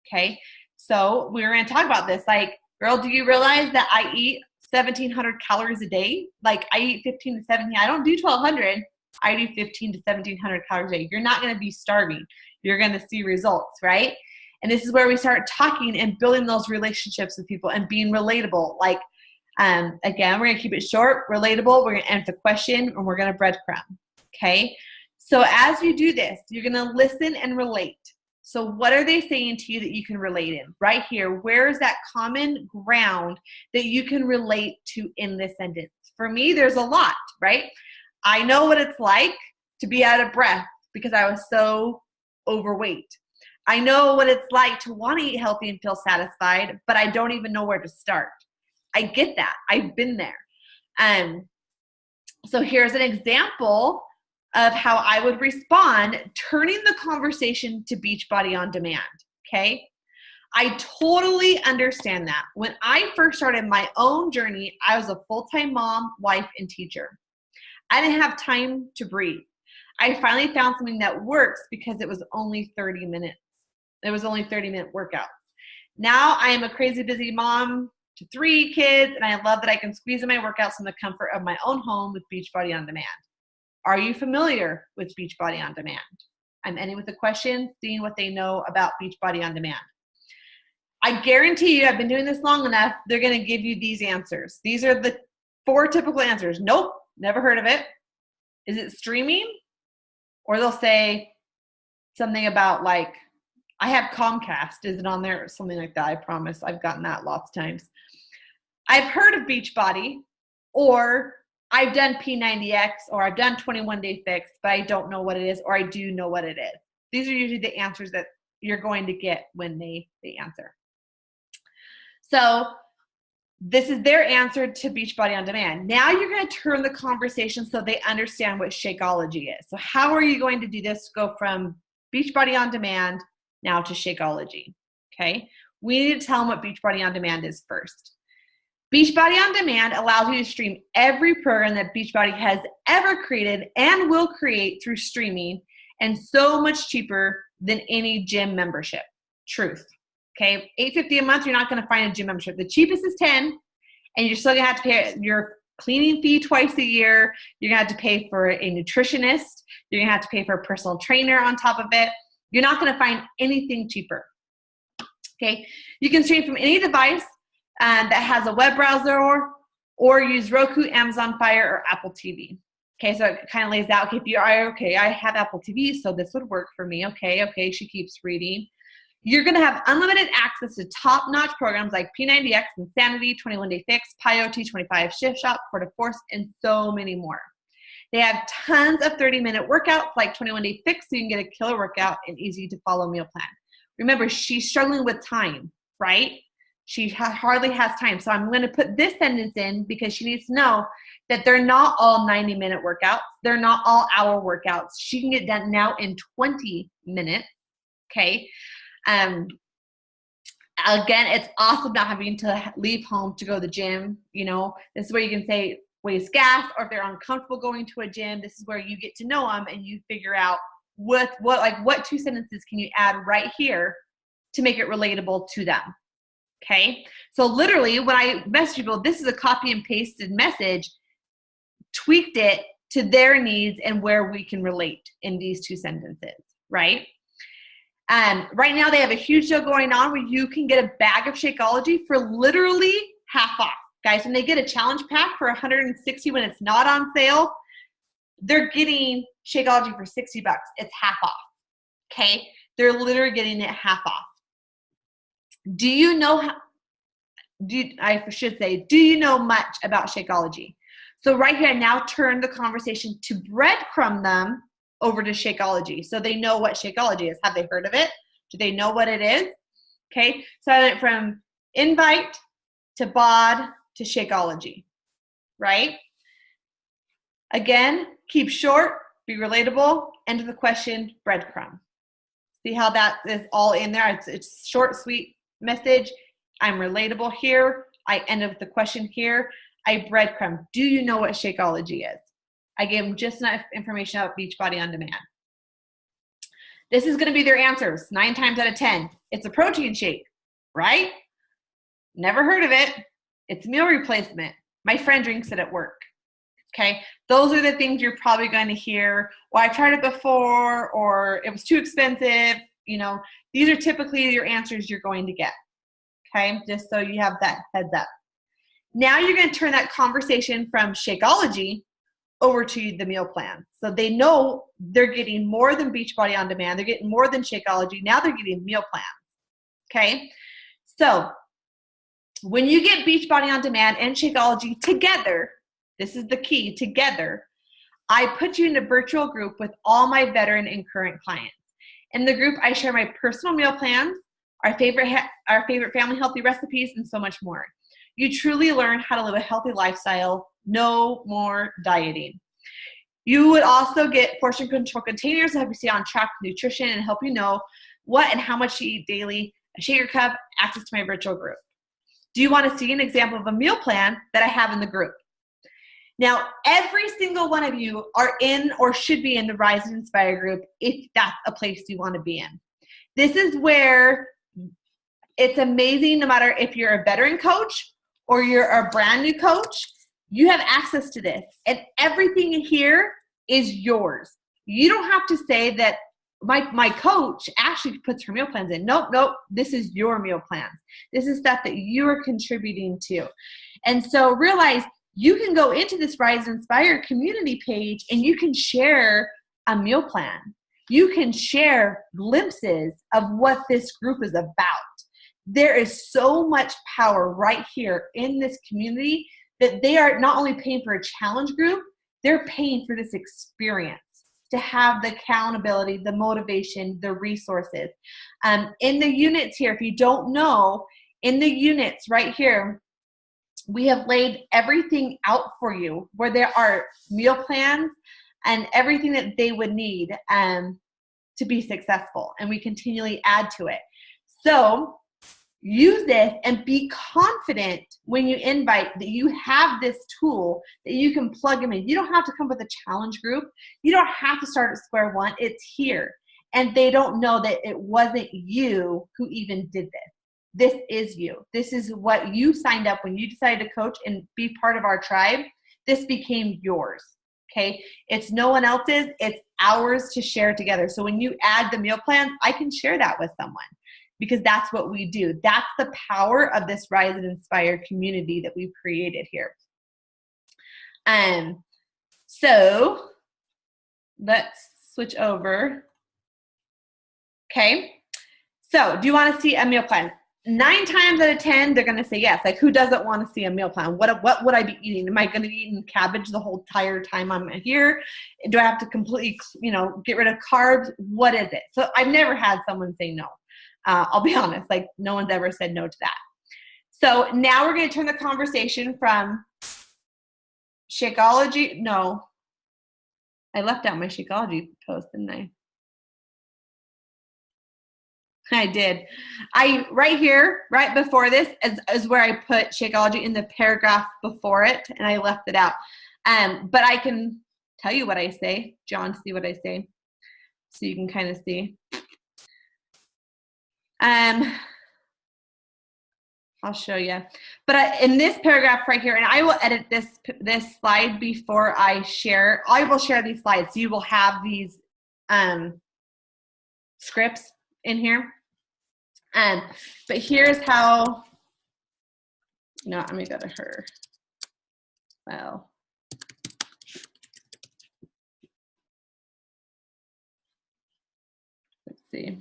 okay? So we're going to talk about this. Like, girl, do you realize that I eat 1,700 calories a day? Like, I eat 15 to 17. I don't do 1,200. I do 15 to 1,700 calories a day. You're not going to be starving. You're going to see results, right? And this is where we start talking and building those relationships with people and being relatable. Like, again, we're going to keep it short, relatable. We're going to answer the question, and we're going to breadcrumb, okay? So as you do this, you're going to listen and relate. So what are they saying to you that you can relate in? Right here, where is that common ground that you can relate to in this sentence? For me, there's a lot, right? I know what it's like to be out of breath because I was so overweight. I know what it's like to want to eat healthy and feel satisfied, but I don't even know where to start. I get that. I've been there. So here's an example of how I would respond, turning the conversation to Beachbody On Demand, okay? I totally understand that. When I first started my own journey, I was a full-time mom, wife, and teacher. I didn't have time to breathe. I finally found something that works because it was only 30 minutes. It was only 30-minute workouts. Now I am a crazy busy mom to 3 kids, and I love that I can squeeze in my workouts from the comfort of my own home with Beachbody On Demand. Are you familiar with Beachbody On Demand? I'm ending with a question, seeing what they know about Beachbody On Demand. I guarantee you, I've been doing this long enough, they're going to give you these answers. These are the 4 typical answers. Nope, never heard of it. Is it streaming? Or they'll say something about like, I have Comcast. Is it on there? Or something like that. I promise. I've gotten that lots of times. I've heard of Beachbody, or I've done P90X, or I've done 21 Day Fix, but I don't know what it is, or I do know what it is. These are usually the answers that you're going to get when they answer. So this is their answer to Beachbody On Demand. Now you're going to turn the conversation so they understand what Shakeology is. So how are you going to do this? Go from Beachbody On Demand now to Shakeology, okay? We need to tell them what Beachbody On Demand is first. Beachbody On Demand allows you to stream every program that Beachbody has ever created and will create through streaming, and so much cheaper than any gym membership. Truth. Okay, $8.50 a month, you're not going to find a gym membership. The cheapest is $10, and you're still going to have to pay your cleaning fee twice a year. You're going to have to pay for a nutritionist. You're going to have to pay for a personal trainer on top of it. You're not going to find anything cheaper. Okay, you can stream from any device that has a web browser, or use Roku, Amazon Fire, or Apple TV. Okay, so it kind of lays out, okay, if you are, okay, I have Apple TV, so this would work for me. Okay, she keeps reading. You're going to have unlimited access to top-notch programs like P90X, Insanity, 21 Day Fix, Peyote, 25 Shift Shop, Core to Force, and so many more. They have tons of 30-minute workouts like 21 Day Fix, so you can get a killer workout and easy-to-follow meal plan. Remember, she's struggling with time, right? She hardly has time. So I'm going to put this sentence in because she needs to know that they're not all 90-minute workouts. They're not all hour workouts. She can get done now in 20 minutes, okay? Again, it's awesome not having to leave home to go to the gym. You know, this is where you can say waste gas, or if they're uncomfortable going to a gym, this is where you get to know them and you figure out what 2 sentences can you add right here to make it relatable to them. Okay, so literally when I message people, this is a copy and pasted message, tweaked it to their needs and where we can relate in these 2 sentences, right? Right now they have a huge deal going on where you can get a bag of Shakeology for literally half off. Guys, when they get a challenge pack for $160 when it's not on sale, they're getting Shakeology for $60. It's half off, okay? They're literally getting it half off. Do you know do you know much about Shakeology? So right here, I now turn the conversation to breadcrumb them over to Shakeology, so they know what Shakeology is. Have they heard of it? Do they know what it is? Okay, so I went from invite to bod to Shakeology, right? Again, keep short, be relatable, end of the question, breadcrumb. See how that is all in there? It's short, sweet message. I'm relatable here. I end up with the question here. I breadcrumb. Do you know what Shakeology is? I gave them just enough information about Beachbody On Demand. This is going to be their answers 9 times out of 10. It's a protein shake, right? Never heard of it. It's meal replacement. My friend drinks it at work. Okay, those are the things you're probably going to hear. Well, I tried it before, or it was too expensive. You know, these are typically your answers you're going to get. Okay, just so you have that heads up. Now you're going to turn that conversation from Shakeology over to the meal plan. So they know they're getting more than Beachbody On Demand. They're getting more than Shakeology. Now they're getting meal plans. Okay, so when you get Beachbody On Demand and Shakeology together, this is the key, together, I put you in a virtual group with all my veteran and current clients. In the group, I share my personal meal plans, our favorite family healthy recipes, and so much more. You truly learn how to live a healthy lifestyle. No more dieting. You would also get portion control containers to help you stay on track with nutrition and help you know what and how much to eat daily, a shaker cup, access to my virtual group. Do you want to see an example of a meal plan that I have in the group? Now, every single one of you are in or should be in the Rise and Inspire group if that's a place you want to be in. This is where it's amazing, no matter if you're a veteran coach or you're a brand new coach, you have access to this. And everything here is yours. You don't have to say that my coach actually puts her meal plans in. Nope. This is your meal plans. This is stuff that you are contributing to. And so realize you can go into this Rise and Inspire community page and you can share a meal plan. You can share glimpses of what this group is about. There is so much power right here in this community that they are not only paying for a challenge group, they're paying for this experience to have the accountability, the motivation, the resources. In the units here, if you don't know, in the units right here, we have laid everything out for you where there are meal plans and everything that they would need to be successful. And we continually add to it. So use this and be confident when you invite that you have this tool that you can plug them in. You don't have to come with a challenge group. You don't have to start at square one. It's here. And they don't know that it wasn't you who even did this. This is you. This is what you signed up when you decided to coach and be part of our tribe. This became yours. Okay. It's no one else's. It's ours to share together. So when you add the meal plans, I can share that with someone because that's what we do. That's the power of this Rise and Inspire community that we've created here. So let's switch over. Okay. So do you want to see a meal plan? 9 times out of 10, they're going to say yes. Like, who doesn't want to see a meal plan? What would I be eating? Am I going to be eating cabbage the whole entire time I'm here? Do I have to completely, get rid of carbs? What is it? So I've never had someone say no. I'll be honest, like no one's ever said no to that. So now we're going to turn the conversation from Shakeology. No, I left out my Shakeology post, didn't I? I did. Right here, right before this is where I put Shakeology in the paragraph before it, and I left it out. But I can tell you what I say. John, see what I say, so you can kind of see. I'll show you. But in this paragraph right here, and I will edit this slide before I share. I will share these slides, so you will have these scripts in here. But here's how, I'm gonna go to her. Well, let's see.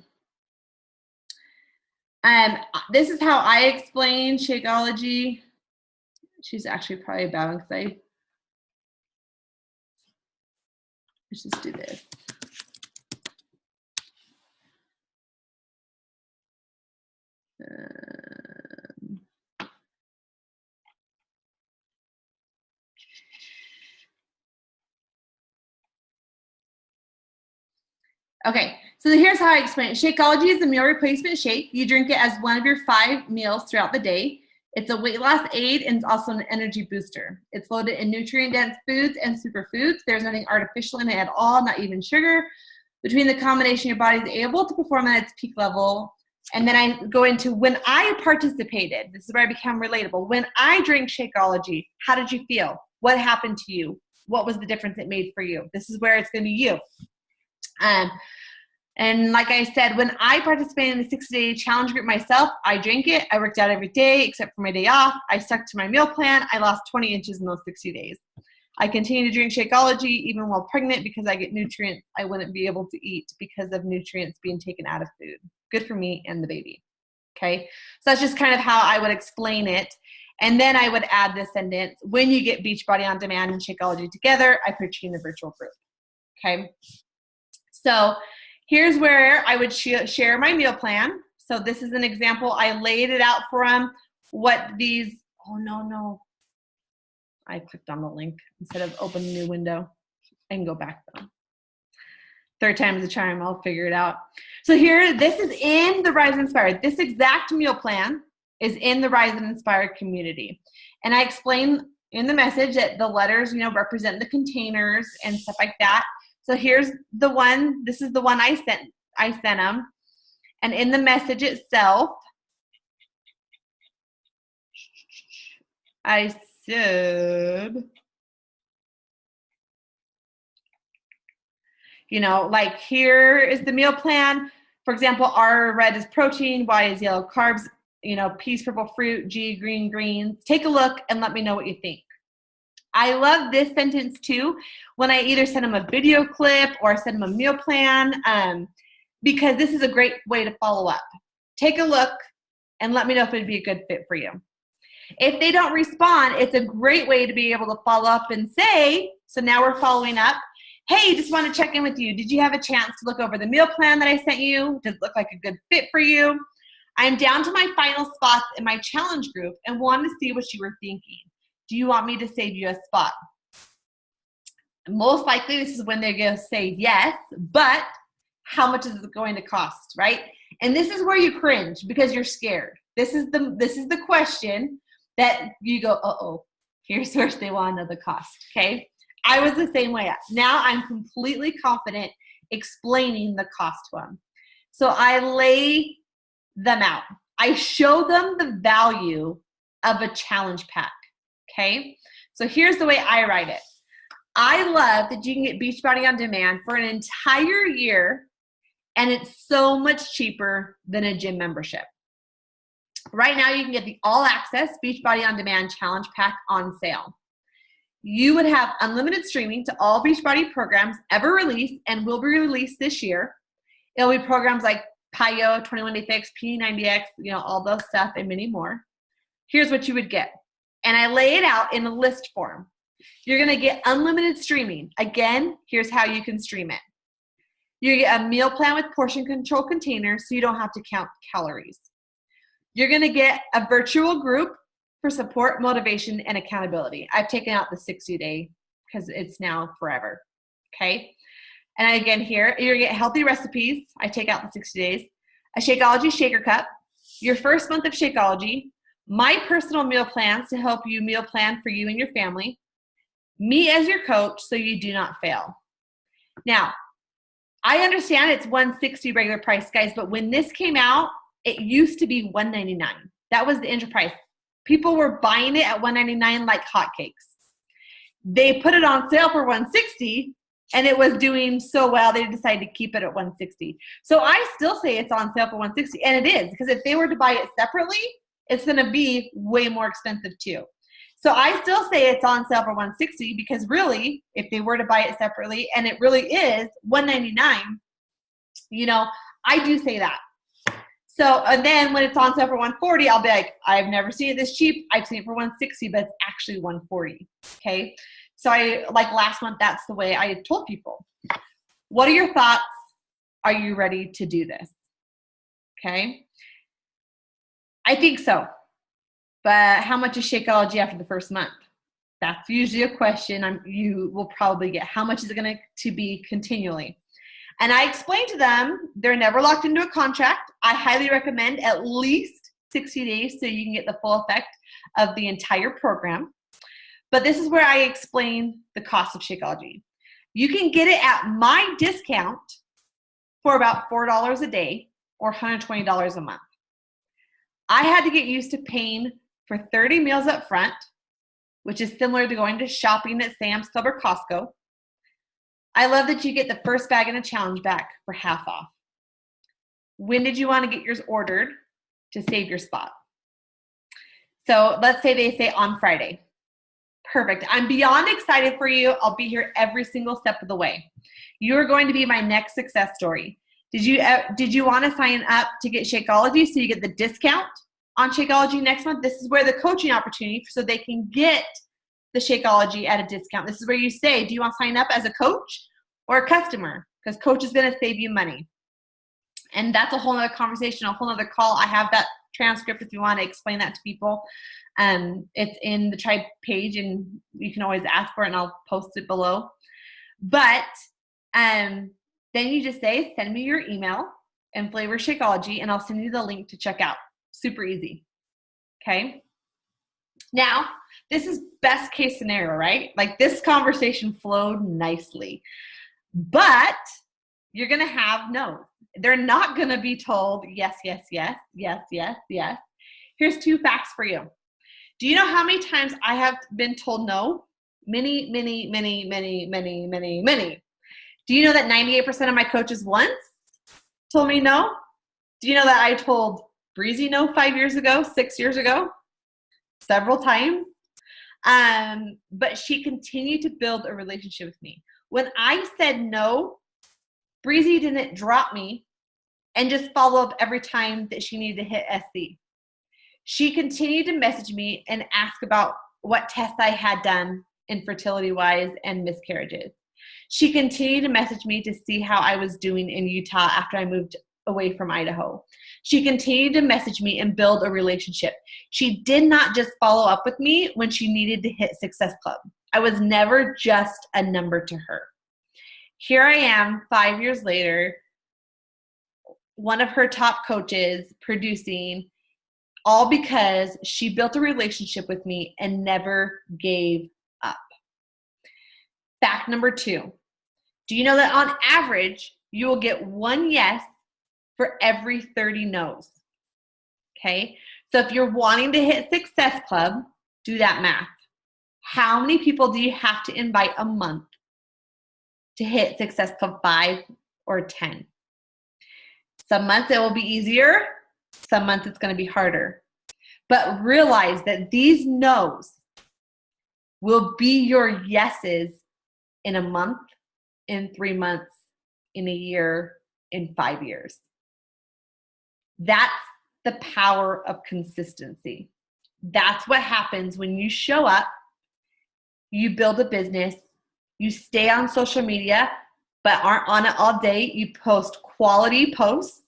This is how I explain Shakeology. She's actually probably bowing because let's just do this. Okay, so here's how I explain it. Shakeology is a meal replacement shake. You drink it as one of your 5 meals throughout the day. It's a weight loss aid and it's also an energy booster. It's loaded in nutrient-dense foods and superfoods. There's nothing artificial in it at all, not even sugar. Between the combination, your body is able to perform at its peak level. And then I go into when I participated. This is where I become relatable. When I drank Shakeology, how did you feel? What happened to you? What was the difference it made for you? This is where it's going to be you. And like I said, when I participated in the 60-day challenge group myself, I drank it. I worked out every day except for my day off. I stuck to my meal plan. I lost 20 inches in those 60 days. I continue to drink Shakeology even while pregnant because I get nutrients I wouldn't be able to eat because of nutrients being taken out of food. Good for me and the baby. Okay, so that's just kind of how I would explain it. And then I would add this sentence: when you get Beachbody On Demand and Shakeology together, I put you in the virtual group. Okay, so here's where I would share my meal plan. So this is an example. I laid it out for them. What these, oh no. I clicked on the link instead of open a new window. I can go back though. 3rd time's a charm, I'll figure it out. So here, this is in the Rise and Inspire. This exact meal plan is in the Rise and Inspire community. And I explain in the message that the letters, represent the containers and stuff like that. So here's the one, this is the one I sent them. And in the message itself, I said, you know, like here is the meal plan. For example, R red is protein, Y is yellow carbs, you know, P's purple fruit, G green greens. Take a look and let me know what you think. I love this sentence too when I either send them a video clip or send them a meal plan, because this is a great way to follow up. Take a look and let me know if it'd be a good fit for you. If they don't respond, it's a great way to be able to follow up and say, so now we're following up. Hey, just want to check in with you. Did you have a chance to look over the meal plan that I sent you? Does it look like a good fit for you? I'm down to my final spots in my challenge group and want to see what you were thinking. Do you want me to save you a spot? Most likely this is when they're going to say yes, but how much is it going to cost, right? And this is where you cringe because you're scared. This is the question that you go, uh-oh, here's where they want to know the cost, okay? I was the same way. Now I'm completely confident explaining the cost to them. So I lay them out. I show them the value of a challenge pack, okay? So here's the way I write it. I love that you can get Beachbody On Demand for an entire year, and it's so much cheaper than a gym membership. Right now, you can get the All Access Beachbody On Demand Challenge Pack on sale. You would have unlimited streaming to all Beachbody programs ever released and will be released this year. It'll be programs like PiYo, 21 Day Fix, P90X, you know, all those stuff and many more. Here's what you would get. And I lay it out in a list form. You're going to get unlimited streaming. Again, here's how you can stream it. You get a meal plan with portion control containers so you don't have to count calories. You're going to get a virtual group for support, motivation, and accountability. I've taken out the 60-day because it's now forever, okay? And again here, you're going to get healthy recipes. I take out the 60 days. A Shakeology Shaker Cup, your first month of Shakeology, my personal meal plans to help you meal plan for you and your family, me as your coach so you do not fail. Now, I understand it's $160 regular price, guys, but when this came out, it used to be $199. That was the intro price. People were buying it at $199 like hotcakes. They put it on sale for $160, and it was doing so well, they decided to keep it at $160. So I still say it's on sale for $160, and it is, because if they were to buy it separately, it's going to be way more expensive too. So I still say it's on sale for $160 because really, if they were to buy it separately, and it really is $199, you know, I do say that. So, and then when it's on sale for $140, I'll be like, I've never seen it this cheap. I've seen it for $160, but it's actually $140, okay? So like last month, that's the way I told people. What are your thoughts? Are you ready to do this? Okay? I think so. But how much is Shakeology after the first month? That's usually a question you will probably get. How much is it going to be continually? And I explained to them, they're never locked into a contract. I highly recommend at least 60 days so you can get the full effect of the entire program. But this is where I explain the cost of Shakeology. You can get it at my discount for about $4 a day or $120 a month. I had to get used to paying for 30 meals up front, which is similar to going to shopping at Sam's Club or Costco. I love that you get the first bag and a challenge back for half off. When did you want to get yours ordered to save your spot? So let's say they say on Friday. Perfect. I'm beyond excited for you. I'll be here every single step of the way. You are going to be my next success story. Did you want to sign up to get Shakeology so you get the discount on Shakeology next month? This is where the coaching opportunity so they can get the Shakeology at a discount. This is where you say, do you want to sign up as a coach or a customer? Because coach is going to save you money. And that's a whole other conversation, a whole other call. I have that transcript if you want to explain that to people. It's in the tribe page and you can always ask for it and I'll post it below. But then you just say, send me your email and flavor Shakeology and I'll send you the link to check out. Super easy. Okay. Now, this is best case scenario, right? Like this conversation flowed nicely, but you're going to have no. They're not going to be told yes, yes, yes, yes, yes, yes. Here's 2 facts for you. Do you know how many times I have been told no? Many, many, many, many, many, many, many. Do you know that 98% of my coaches once told me no? Do you know that I told Breezy no 5 years ago, 6 years ago? Several times. But she continued to build a relationship with me. When I said no, Breezy didn't drop me and just follow up every time that she needed to hit SC. She continued to message me and ask about what tests I had done infertility-wise and miscarriages. She continued to message me to see how I was doing in Utah after I moved away from Idaho. She continued to message me and build a relationship. She did not just follow up with me when she needed to hit Success Club. I was never just a number to her. Here I am 5 years later, one of her top coaches producing, all because she built a relationship with me and never gave up. Fact number 2. Do you know that on average, you will get 1 yes for every 30 no's? Okay, so if you're wanting to hit Success Club, do that math. How many people do you have to invite a month to hit Success Club 5 or 10? Some months it will be easier, some months it's going to be harder. But realize that these no's will be your yeses in a month, in 3 months, in a year, in 5 years. That's the power of consistency. That's what happens when you show up, you build a business, you stay on social media, but aren't on it all day. You post quality posts,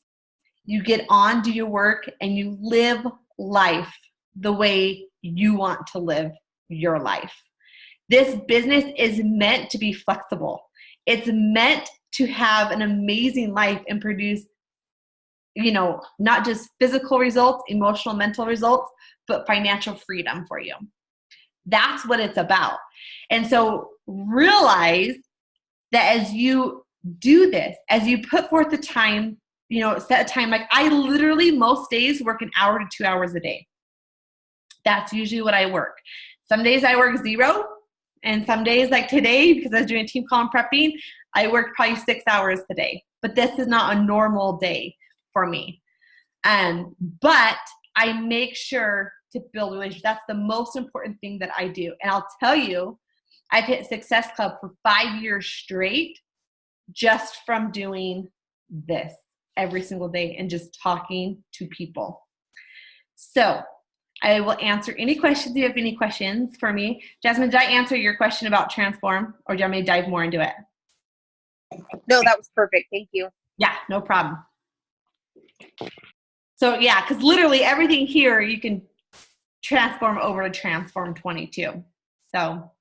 you get on, do your work, and you live life the way you want to live your life. This business is meant to be flexible. It's meant to have an amazing life and produce, not just physical results, emotional, mental results, but financial freedom for you. That's what it's about. And so realize that as you do this, as you put forth the time, set a time. Like I literally most days work 1 hour to 2 hours a day. That's usually what I work. Some days I work 0, and some days like today, because I was doing team call and prepping, I worked probably 6 hours today. But this is not a normal day for me. But I make sure to build relationships. That's the most important thing that I do. And I'll tell you, I've hit Success Club for 5 years straight just from doing this every single day and just talking to people. So I will answer any questions. Do you have any questions for me? Jasmine, did I answer your question about Transform, or do you want me to dive more into it? No, that was perfect. Thank you. Yeah, no problem. So yeah, because literally everything here you can transform over to Transform 22. So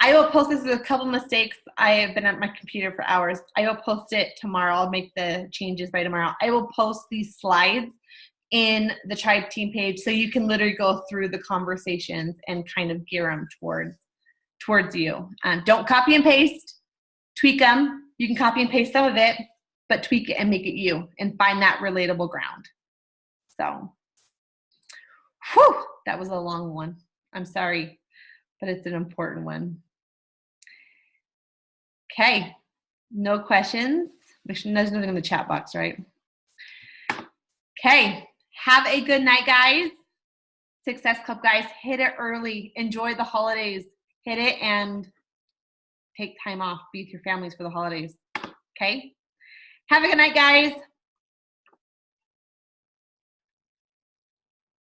I will post this with a couple mistakes. I have been at my computer for hours. I will post it tomorrow. I'll make the changes by tomorrow. I will post these slides in the Tribe team page so you can literally go through the conversations and kind of gear them towards you. Don't copy and paste. Tweak them. You can copy and paste some of it, but tweak it and make it you and find that relatable ground. So, whew, that was a long one. I'm sorry, but it's an important one. Okay, no questions. There's nothing in the chat box, right? Okay, have a good night, guys. Success Club, guys, hit it early. Enjoy the holidays. Hit it and take time off. Be with your families for the holidays. Okay? Have a good night, guys.